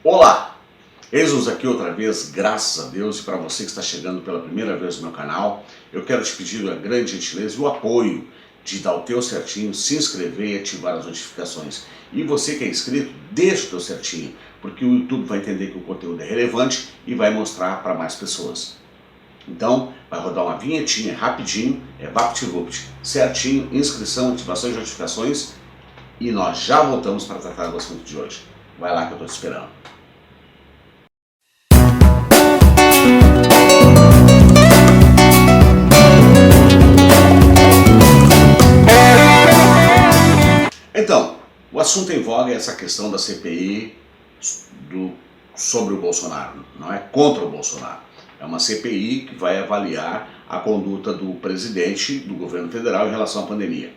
Olá! Eis-nos aqui outra vez, graças a Deus, e para você que está chegando pela primeira vez no meu canal, eu quero te pedir a grande gentileza e o apoio de dar o teu certinho, se inscrever e ativar as notificações. E você que é inscrito, deixa o teu certinho, porque o YouTube vai entender que o conteúdo é relevante e vai mostrar para mais pessoas. Então, vai rodar uma vinhetinha rapidinho, é VaptVupt, certinho, inscrição, ativação de notificações, e nós já voltamos para tratar do assunto de hoje. Vai lá que eu estou te esperando. Então, o assunto em voga é essa questão da CPI sobre o Bolsonaro, não é contra o Bolsonaro. É uma CPI que vai avaliar a conduta do presidente do governo federal em relação à pandemia.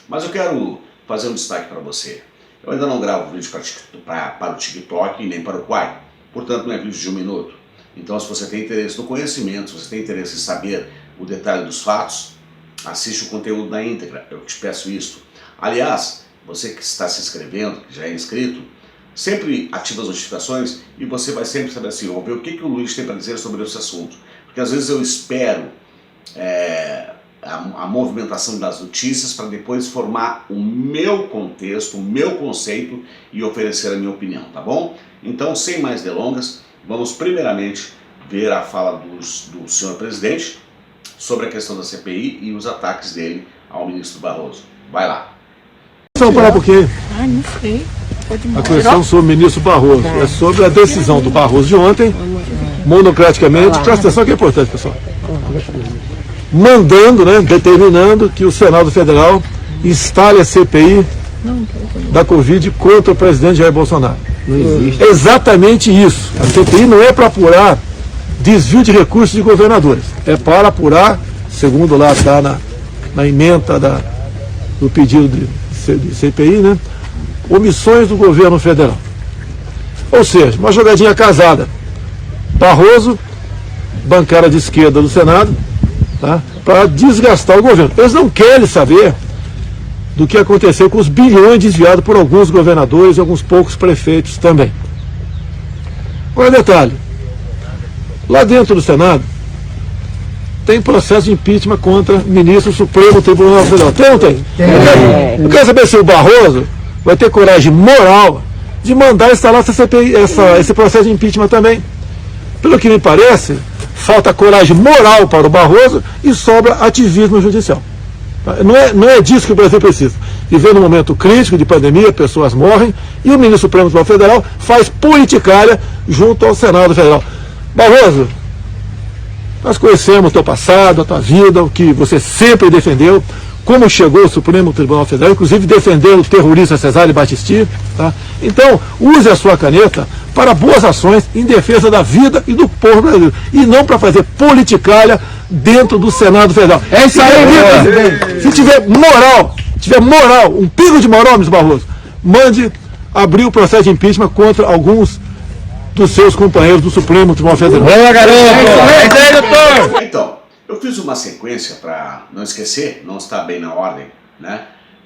Mas eu quero fazer um destaque para você. Eu ainda não gravo vídeo para o TikTok nem para o Quai, portanto não é vídeo de 1 minuto. Então, se você tem interesse no conhecimento, se você tem interesse em saber o detalhe dos fatos, assiste o conteúdo na íntegra, eu te peço isso. Aliás, você que está se inscrevendo, que já é inscrito, sempre ativa as notificações e você vai sempre saber assim, vamos ver o que o Luiz tem para dizer sobre esse assunto. Porque às vezes eu espero a movimentação das notícias para depois formar o meu contexto, o meu conceito e oferecer a minha opinião, tá bom? Então, sem mais delongas, vamos primeiramente ver a fala do senhor presidente sobre a questão da CPI e os ataques dele ao ministro Barroso. Vai lá. Só falar um pouquinho. Não sei. A questão sobre o ministro Barroso. É sobre a decisão do Barroso de ontem, monocraticamente. Presta atenção que é importante, pessoal. Mandando, determinando que o Senado Federal instale a CPI da Covid contra o presidente Jair Bolsonaro. Não existe. Exatamente isso. A CPI não é para apurar desvio de recursos de governadores. É para apurar, segundo lá está na ementa do pedido de CPI, omissões do governo federal. Ou seja, uma jogadinha casada. Barroso, bancada de esquerda do Senado, para desgastar o governo. Eles não querem saber do que aconteceu com os bilhões desviados por alguns governadores e alguns poucos prefeitos também. Olha o detalhe. Lá dentro do Senado, tem processo de impeachment contra o ministro do Supremo Tribunal Federal. Tem ou não tem? Eu quero saber se o Barroso vai ter coragem moral de mandar instalar essa CPI, esse processo de impeachment também. Pelo que me parece, falta coragem moral para o Barroso e sobra ativismo judicial. Não é disso que o Brasil precisa. Viver num momento crítico de pandemia, pessoas morrem, e o ministro Supremo Tribunal Federal faz politicária junto ao Senado Federal. Barroso, nós conhecemos o teu passado, a tua vida, o que você sempre defendeu, como chegou ao Supremo Tribunal Federal, inclusive defendendo o terrorista Cesare Battisti. Então, use a sua caneta para boas ações em defesa da vida e do povo brasileiro, e não para fazer politicalha dentro do Senado Federal. É isso aí, presidente. Se tiver moral, um pingo de moral, ministro Barroso, mande abrir o processo de impeachment contra alguns dos seus companheiros do Supremo Tribunal Federal. Boa, garoto! Então, eu fiz uma sequência para não esquecer, não está bem na ordem,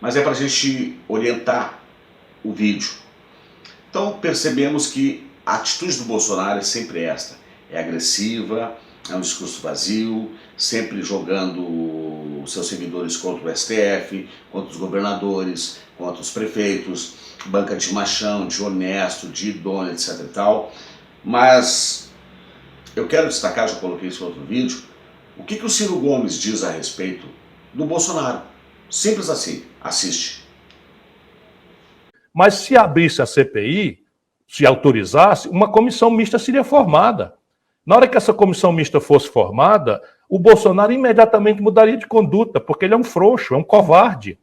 mas é para a gente orientar o vídeo. Então percebemos que a atitude do Bolsonaro é sempre esta, é agressiva, é um discurso vazio, sempre jogando os seus seguidores contra o STF, contra os governadores, contra os prefeitos, banca de machão, de honesto, de idôneo, etc e tal. Mas eu quero destacar, já coloquei isso em outro vídeo, o que o Ciro Gomes diz a respeito do Bolsonaro. Simples assim, assiste. Mas se abrisse a CPI, se autorizasse, uma comissão mista seria formada. Na hora que essa comissão mista fosse formada, o Bolsonaro imediatamente mudaria de conduta, porque ele é um frouxo, é um covarde.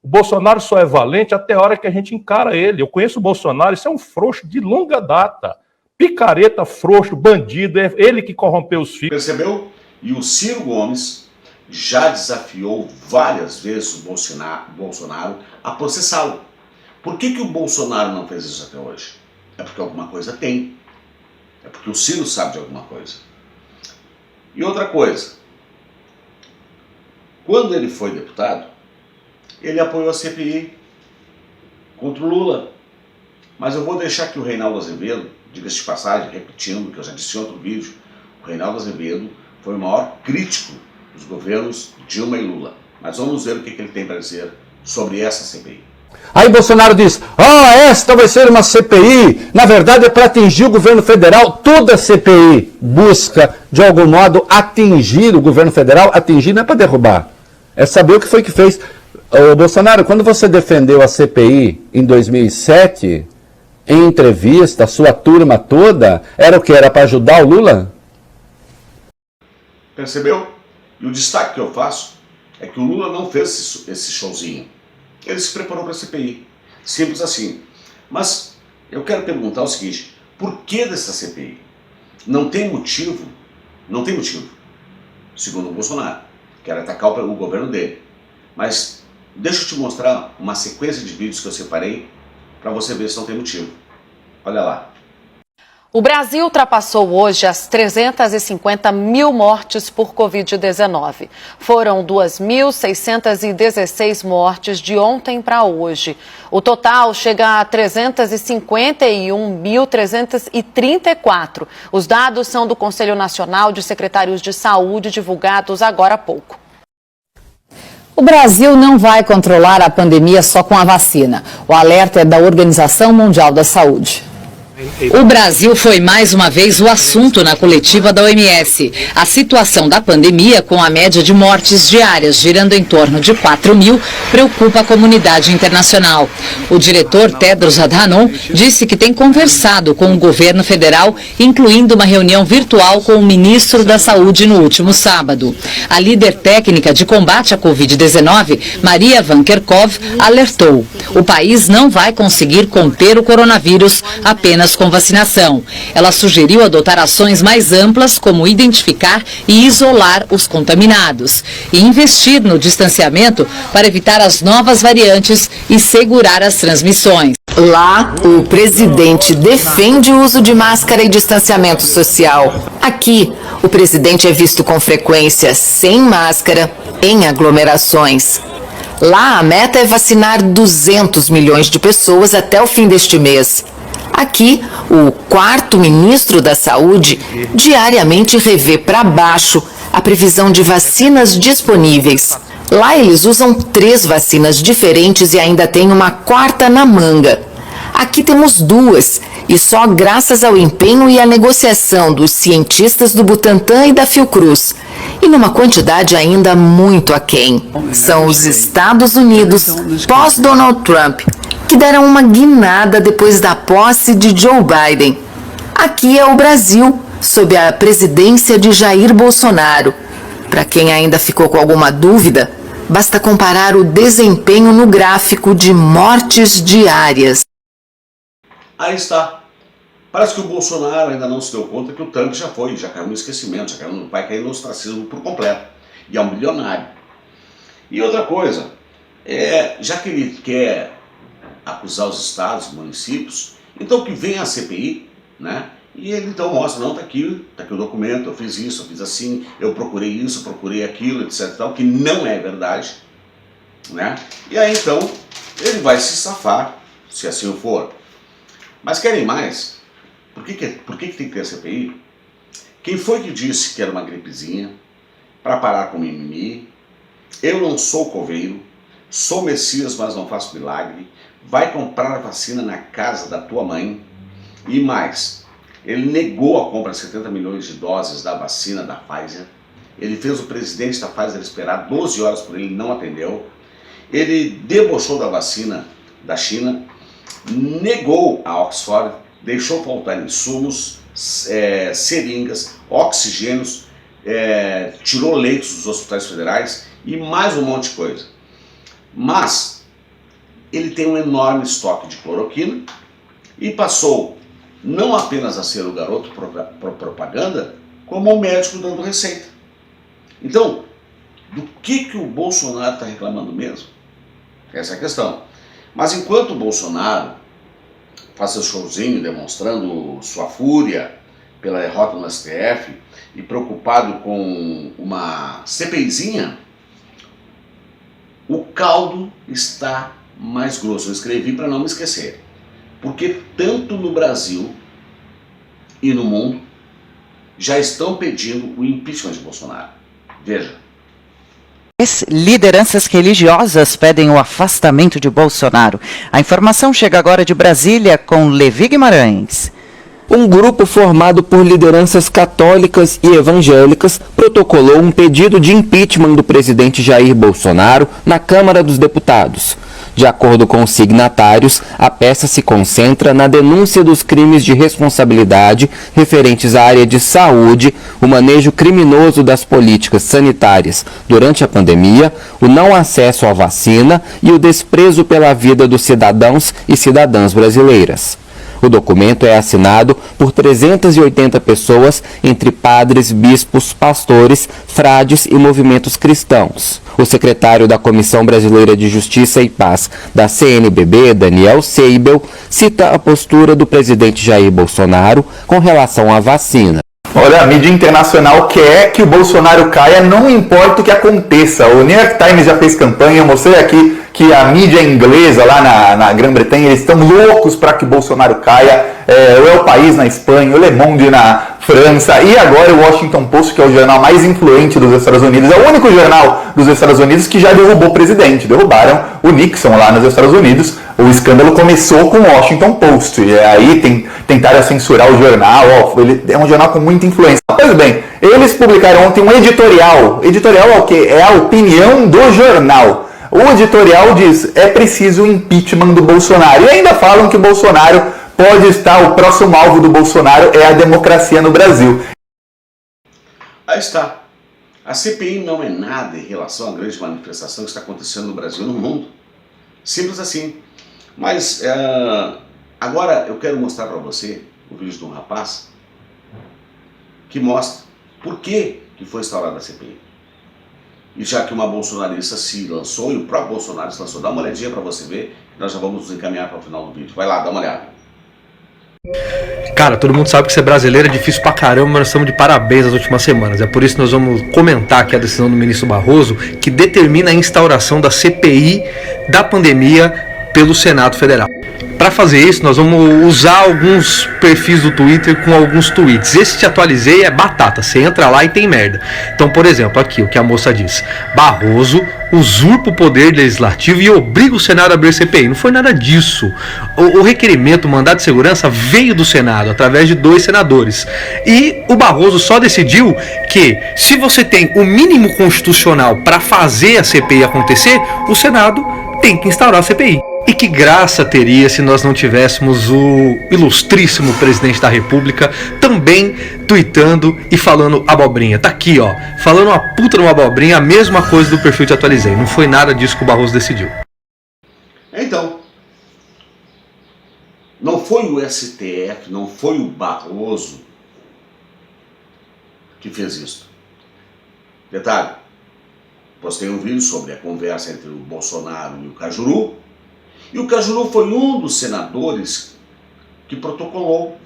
O Bolsonaro só é valente até a hora que a gente encara ele. Eu conheço o Bolsonaro, isso é um frouxo de longa data. Picareta, frouxo, bandido, é ele que corrompeu os filhos. Percebeu? E o Ciro Gomes já desafiou várias vezes o Bolsonaro a processá-lo. Por que o Bolsonaro não fez isso até hoje? É porque alguma coisa tem. É porque o Ciro sabe de alguma coisa. E outra coisa, quando ele foi deputado, ele apoiou a CPI contra o Lula. Mas eu vou deixar que o Reinaldo Azevedo, diga-se de passagem, repetindo o que eu já disse em outro vídeo, o Reinaldo Azevedo foi o maior crítico dos governos Dilma e Lula. Mas vamos ver o que ele tem para dizer sobre essa CPI. Aí Bolsonaro diz, esta vai ser uma CPI, na verdade é para atingir o governo federal. Toda CPI busca, de algum modo, atingir o governo federal. Atingir não é para derrubar, é saber o que foi que fez. Ô, Bolsonaro, quando você defendeu a CPI em 2007, em entrevista, a sua turma toda, era o que? Era para ajudar o Lula? Percebeu? E o destaque que eu faço é que o Lula não fez esse showzinho. Ele se preparou para a CPI. Simples assim. Mas eu quero perguntar o seguinte, por que dessa CPI? Não tem motivo, segundo o Bolsonaro, quer atacar o governo dele. Mas deixa eu te mostrar uma sequência de vídeos que eu separei para você ver se não tem motivo. Olha lá. O Brasil ultrapassou hoje as 350 mil mortes por Covid-19. Foram 2.616 mortes de ontem para hoje. O total chega a 351.334. Os dados são do Conselho Nacional de Secretários de Saúde, divulgados agora há pouco. O Brasil não vai controlar a pandemia só com a vacina. O alerta é da Organização Mundial da Saúde. O Brasil foi mais uma vez o assunto na coletiva da OMS. A situação da pandemia, com a média de mortes diárias girando em torno de 4.000, preocupa a comunidade internacional. O diretor Tedros Adhanom disse que tem conversado com o governo federal, incluindo uma reunião virtual com o ministro da Saúde no último sábado. A líder técnica de combate à Covid-19, Maria Van Kerkhove, alertou: o país não vai conseguir conter o coronavírus apenas com vacinação. Ela sugeriu adotar ações mais amplas, como identificar e isolar os contaminados, e investir no distanciamento para evitar as novas variantes e segurar as transmissões. Lá, o presidente defende o uso de máscara e distanciamento social. Aqui, o presidente é visto com frequência sem máscara em aglomerações. Lá, a meta é vacinar 200 milhões de pessoas até o fim deste mês. Aqui, o quarto ministro da Saúde diariamente revê para baixo a previsão de vacinas disponíveis. Lá eles usam 3 vacinas diferentes e ainda tem uma quarta na manga. Aqui temos 2, e só graças ao empenho e à negociação dos cientistas do Butantan e da Fiocruz, e numa quantidade ainda muito aquém. São os Estados Unidos, pós-Donald Trump, que deram uma guinada depois da posse de Joe Biden. Aqui é o Brasil, sob a presidência de Jair Bolsonaro. Para quem ainda ficou com alguma dúvida, basta comparar o desempenho no gráfico de mortes diárias. Aí está. Parece que o Bolsonaro ainda não se deu conta que o Trump já caiu no esquecimento, vai cair no ostracismo por completo. E é um bilionário. E outra coisa, já que ele quer acusar os estados, municípios, então que venha a CPI, né? E ele então mostra, não, tá aqui o documento, eu fiz isso, eu fiz assim, eu procurei isso, eu procurei aquilo, etc, tal, que não é verdade, né? E aí então ele vai se safar, se assim for. Mas querem mais? Por que tem que ter a CPI? Quem foi que disse que era uma gripezinha, para parar com mimimi? Eu não sou coveiro, sou Messias, mas não faço milagre. Vai comprar a vacina na casa da tua mãe. E mais, ele negou a compra de 70 milhões de doses da vacina da Pfizer. Ele fez o presidente da Pfizer esperar 12 horas por ele, não atendeu. Ele debochou da vacina da China, negou a Oxford, deixou faltar insumos, seringas, oxigênios, tirou leitos dos hospitais federais e mais um monte de coisa. Mas ele tem um enorme estoque de cloroquina e passou não apenas a ser o garoto propaganda, como o médico dando receita. Então, do que o Bolsonaro está reclamando mesmo? Essa é a questão. Mas enquanto o Bolsonaro faz seu showzinho demonstrando sua fúria pela derrota no STF e preocupado com uma CPIzinha, o caldo está mais grosso. Eu escrevi para não me esquecer. Porque tanto no Brasil e no mundo já estão pedindo o impeachment de Bolsonaro. Veja. Lideranças religiosas pedem o afastamento de Bolsonaro. A informação chega agora de Brasília com Levi Guimarães. Um grupo formado por lideranças católicas e evangélicas protocolou um pedido de impeachment do presidente Jair Bolsonaro na Câmara dos Deputados. De acordo com os signatários, a peça se concentra na denúncia dos crimes de responsabilidade referentes à área de saúde, o manejo criminoso das políticas sanitárias durante a pandemia, o não acesso à vacina e o desprezo pela vida dos cidadãos e cidadãs brasileiras. O documento é assinado por 380 pessoas, entre padres, bispos, pastores, frades e movimentos cristãos. O secretário da Comissão Brasileira de Justiça e Paz da CNBB, Daniel Seibel, cita a postura do presidente Jair Bolsonaro com relação à vacina. Olha, a mídia internacional quer que o Bolsonaro caia, não importa o que aconteça. O New York Times já fez campanha, eu mostrei aqui que a mídia inglesa lá na Grã-Bretanha, eles estão loucos para que o Bolsonaro caia. O El País na Espanha, o Le Monde na França e agora o Washington Post, que é o jornal mais influente dos Estados Unidos, é o único jornal dos Estados Unidos que já derrubou o presidente. Derrubaram o Nixon lá nos Estados Unidos. O escândalo começou com o Washington Post, e aí tentaram censurar o jornal. Ele é um jornal com muita influência. Pois bem, eles publicaram ontem um editorial. Editorial é o quê? É a opinião do jornal. O editorial diz: é preciso o impeachment do Bolsonaro. E ainda falam que o Bolsonaro pode estar, o próximo alvo do Bolsonaro é a democracia no Brasil. Aí está. A CPI não é nada em relação à grande manifestação que está acontecendo no Brasil e no mundo. Simples assim. Mas agora eu quero mostrar para você o vídeo de um rapaz que mostra por que foi instaurada a CPI. E já que uma bolsonarista se lançou e o próprio Bolsonaro se lançou, dá uma olhadinha para você ver, que nós já vamos nos encaminhar para o final do vídeo. Vai lá, dá uma olhada. Cara, todo mundo sabe que ser brasileiro é difícil pra caramba, mas nós estamos de parabéns nas últimas semanas. É por isso que nós vamos comentar aqui a decisão do ministro Barroso, que determina a instauração da CPI da pandemia pelo Senado Federal. Para fazer isso, nós vamos usar alguns perfis do Twitter com alguns tweets. Esse que atualizei é batata, você entra lá e tem merda. Então, por exemplo, aqui o que a moça diz: Barroso usurpa o poder legislativo e obriga o Senado a abrir CPI. Não foi nada disso. O requerimento, o mandado de segurança veio do Senado, através de 2 senadores. E o Barroso só decidiu que, se você tem o mínimo constitucional para fazer a CPI acontecer, o Senado tem que instaurar a CPI. E que graça teria se nós não tivéssemos o ilustríssimo presidente da República também tweetando e falando abobrinha. Tá aqui, ó, falando uma puta numa abobrinha, a mesma coisa do perfil que atualizei. Não foi nada disso que o Barroso decidiu. Então, não foi o STF, não foi o Barroso que fez isso. Detalhe, postei um vídeo sobre a conversa entre o Bolsonaro e o Cajuru. E o Cajuru foi um dos senadores que protocolou.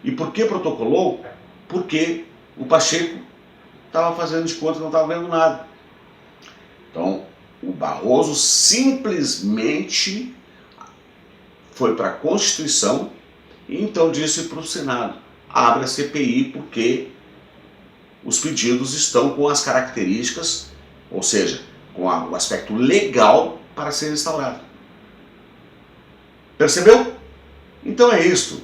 E por que protocolou? Porque o Pacheco estava fazendo de conta que não estava vendo nada. Então, o Barroso simplesmente foi para a Constituição e então disse para o Senado: abre a CPI porque os pedidos estão com as características, ou seja, com o aspecto legal para ser instaurado. Percebeu? Então é isto.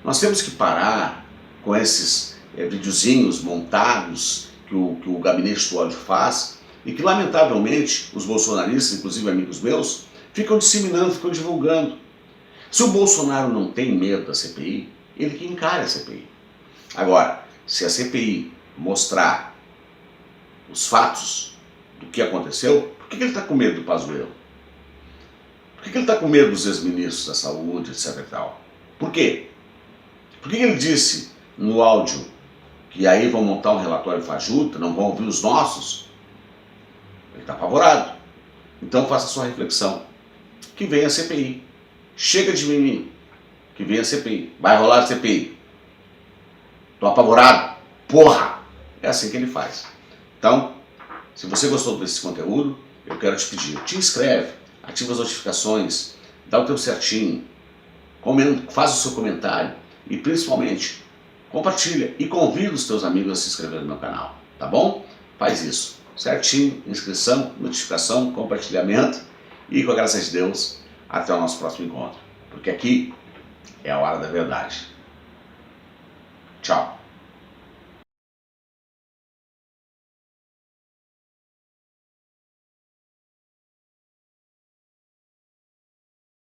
Nós temos que parar com esses videozinhos montados que o gabinete do ódio faz e que, lamentavelmente, os bolsonaristas, inclusive amigos meus, ficam disseminando, ficam divulgando. Se o Bolsonaro não tem medo da CPI, ele que encare a CPI. Agora, se a CPI mostrar os fatos do que aconteceu, por que ele está com medo do Pazuello? Por que ele está com medo dos ex-ministros da saúde, etc e tal? Por quê? Por que ele disse no áudio que aí vão montar um relatório fajuta, não vão ouvir os nossos? Ele está apavorado. Então faça a sua reflexão. Que venha a CPI. Chega de mimimi. Que venha a CPI. Vai rolar a CPI. Estou apavorado. Porra! É assim que ele faz. Então, se você gostou desse conteúdo, eu quero te pedir, te inscreve. Ativa as notificações, dá o teu certinho, faz o seu comentário e principalmente compartilha e convida os teus amigos a se inscrever no meu canal, tá bom? Faz isso, certinho, inscrição, notificação, compartilhamento e com a graça de Deus, até o nosso próximo encontro, porque aqui é a hora da verdade. Tchau.